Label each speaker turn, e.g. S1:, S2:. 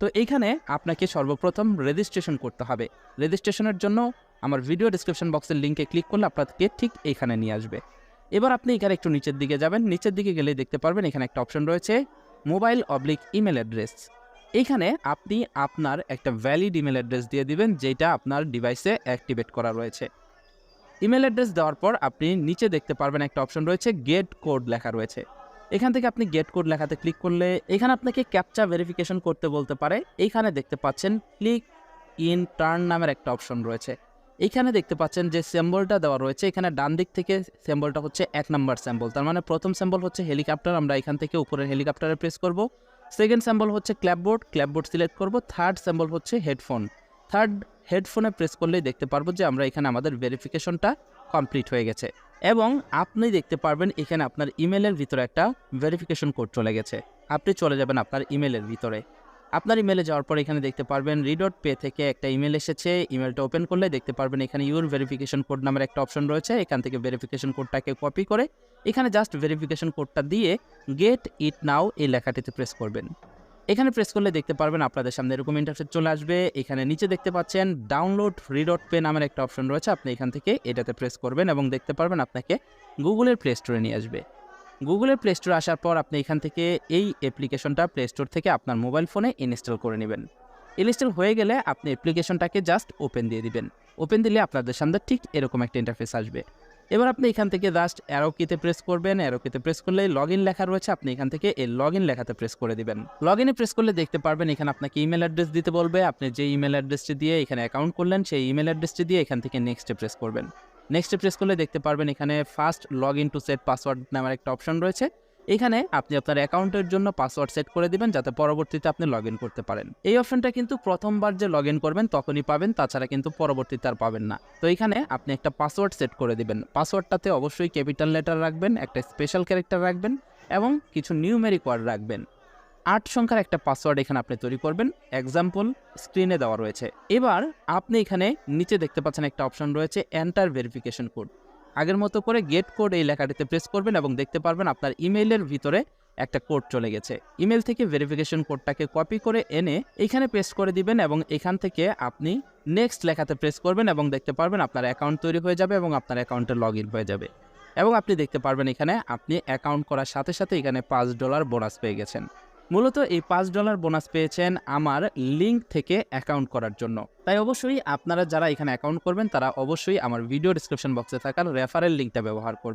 S1: তো এইখানে আপনাকে সর্বপ্রথম রেজিস্ট্রেশন করতে হবে। রেজিস্ট্রেশনের জন্য আমার ভিডিও ডেসক্রিপশন বক্সের লিঙ্কে ক্লিক করলে আপনাকে ঠিক এইখানে নিয়ে আসবে। এবার আপনি এখানে একটু নিচের দিকে যাবেন। নিচের দিকে গেলেই দেখতে পারবেন এখানে একটা অপশন রয়েছে মোবাইল/ইমেল অ্যাড্রেস। এইখানে আপনি আপনার একটা ভ্যালিড ইমেল অ্যাড্রেস দিয়ে দিবেন, যেটা আপনার ডিভাইসে অ্যাক্টিভেট করা রয়েছে। ইমেল অ্যাড্রেস দেওয়ার পর আপনি নিচে দেখতে পারবেন একটা অপশন রয়েছে গেট কোড লেখা রয়েছে। এখান থেকে আপনি গেট কোড লেখাতে ক্লিক করলে এখানে আপনাকে ক্যাপচা ভেরিফিকেশন করতে বলতে পারে। এইখানে দেখতে পাচ্ছেন ক্লিক ইন টার্ন নামের একটা অপশন রয়েছে। এইখানে দেখতে পাচ্ছেন যে সিম্বলটা দেওয়া রয়েছে, এখানে ডান দিক থেকে সিম্বলটা হচ্ছে 1 নাম্বার সিম্বল, তার মানে প্রথম সিম্বল হচ্ছে হেলিকপ্টার, আমরা এখান থেকে উপরের হেলিকপ্টারে প্রেস করব। সেকেন্ড সিম্বল হচ্ছে ক্ল্যাপবোর্ড সিলেক্ট করব। থার্ড সিম্বল হচ্ছে হেডফোন। হেডফোনে প্রেস করলেই দেখতে পারবো যে আমরা এখানে আমাদের ভেরিফিকেশনটা কমপ্লিট হয়ে গেছে। এবং আপনি দেখতে পারবেন এখানে আপনার ইমেলের ভিতরে একটা ভেরিফিকেশন কোড চলে গেছে। আপনি চলে যাবেন আপনার ইমেলের ভিতরে। আপনার ইমেলে যাওয়ার পর এখানে দেখতে পারবেন রি.পে থেকে একটা ইমেল এসেছে। ইমেলটা ওপেন করলে দেখতে পারবেন এখানে ইউর ভেরিফিকেশন কোড নামের একটা অপশন রয়েছে। এখান থেকে ভেরিফিকেশন কোডটাকে কপি করে এখানে জাস্ট ভেরিফিকেশন কোডটা দিয়ে গেট ইট নাও এই লেখাটিতে প্রেস করবেন। এখানে প্রেস করলে দেখতে পারবেন আপনাদের সামনে এরকম ইন্টারফেস চলে আসবে। এখানে নিচে দেখতে পাচ্ছেন ডাউনলোড রি.পে নামের একটা অপশন রয়েছে, আপনি এখান থেকে এটাতে প্রেস করবেন এবং দেখতে পারবেন আপনাকে গুগলের প্লে স্টোরে নিয়ে আসবে। গুগলের প্লে স্টোরে আসার পর আপনি এখান থেকে এই অ্যাপ্লিকেশনটা প্লে স্টোর থেকে আপনার মোবাইল ফোনে ইনস্টল করে নেবেন। ইনস্টল হয়ে গেলে আপনি অ্যাপ্লিকেশনটাকে জাস্ট ওপেন দিয়ে দিবেন। ওপেন দিলে আপনাদের সামনে ঠিক এরকম একটা ইন্টারফেস আসবে। এবার আপনি এখান থেকে জাস্ট অ্যারো কিতে প্রেস করবেন। অ্যারো কিতে প্রেস করলে লগইন লেখা রয়েছে, আপনি এখান থেকে এই লগইন লেখাতে প্রেস করে দিবেন। লগইনে প্রেস করলে দেখতে পারবেন এখানে আপনাকে ইমেল অ্যাড্রেস দিতে বলবে। আপনি যে ইমেল অ্যাড্রেসটি দিয়ে এখানে অ্যাকাউন্ট করলেন সেই ইমেল অ্যাড্রেসটি দিয়ে এখান থেকে নেক্সটে প্রেস করবেন। নেক্সটে প্রেস করলে দেখতে পারবেন এখানে first log in to set password নামের একটা অপশন রয়েছে। এখানে আপনি আপনার অ্যাকাউন্টের জন্য পাসওয়ার্ড সেট করে দিবেন, যাতে পরবর্তীতে আপনি লগ ইন করতে পারেন। এই অপশনটা কিন্তু প্রথমবার যে লগ ইন করবেন তখনই পাবেন, তাছাড়া কিন্তু পরবর্তীতে আর পাবেন না। তো এখানে আপনি একটা পাসওয়ার্ড সেট করে দিবেন। পাসওয়ার্ডটাতে অবশ্যই ক্যাপিটাল লেটার রাখবেন, একটা স্পেশাল ক্যারেক্টার রাখবেন এবং কিছু নিউমেরিক ওয়ার্ড রাখবেন। 8 সংখ্যার একটা পাসওয়ার্ড এখানে আপনি তৈরি করবেন, এক্সাম্পল স্ক্রিনে দেওয়া রয়েছে। এবার আপনি এখানে নিচে দেখতে পাচ্ছেন একটা অপশন রয়েছে এন্টার ভেরিফিকেশন কোড। আগের মতো করে গেট কোড এই লেখাটিতে প্রেস করবেন এবং দেখতে পারবেন আপনার ইমেইলের ভিতরে একটা কোড চলে গেছে। ইমেল থেকে ভেরিফিকেশন কোডটাকে কপি করে এনে এখানে পেস্ট করে দিবেন এবং এখান থেকে আপনি নেক্সট লেখাতে প্রেস করবেন এবং দেখতে পারবেন আপনার অ্যাকাউন্ট তৈরি হয়ে যাবে এবং আপনার অ্যাকাউন্টে লগ ইন হয়ে যাবে। এবং আপনি দেখতে পারবেন এখানে আপনি অ্যাকাউন্ট করার সাথে সাথে এখানে $5 বোনাস পেয়ে গেছেন। মূলত এই $5 বোনাস পেয়েছেন আমার লিঙ্ক থেকে অ্যাকাউন্ট করার জন্য। তাই অবশ্যই আপনারা যারা এখানে অ্যাকাউন্ট করবেন তারা অবশ্যই আমার ভিডিও ডেসক্রিপশন বক্সে থাকা রেফারেল লিঙ্কটা ব্যবহার করবেন।